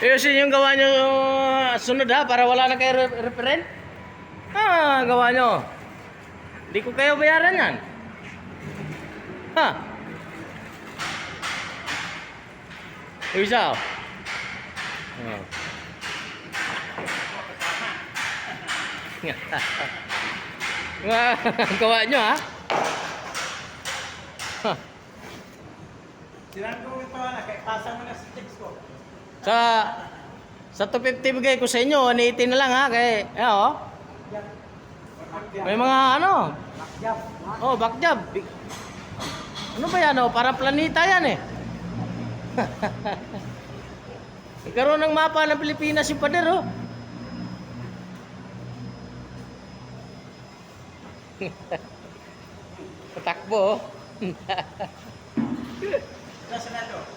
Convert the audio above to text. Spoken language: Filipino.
Ayusin yung gawa nyo sunod ha, para wala na kayo referent. Gawa nyo. Hindi ko kayo bayaran yan. Ha? Yung isa oh. Gawa nyo ha. Sinan ko ito na, pasa mo na sa checks ko. Sa 250 bigay ko sa inyo, 180 na lang ha, kay oh. May mga ano? Backjab. Oh, backjab. Ano ba yan oh? Parang planeta yan eh. Nagkaroon ng mapa ng Pilipinas yung pader oh. Tatakbo oh. Sa Senado.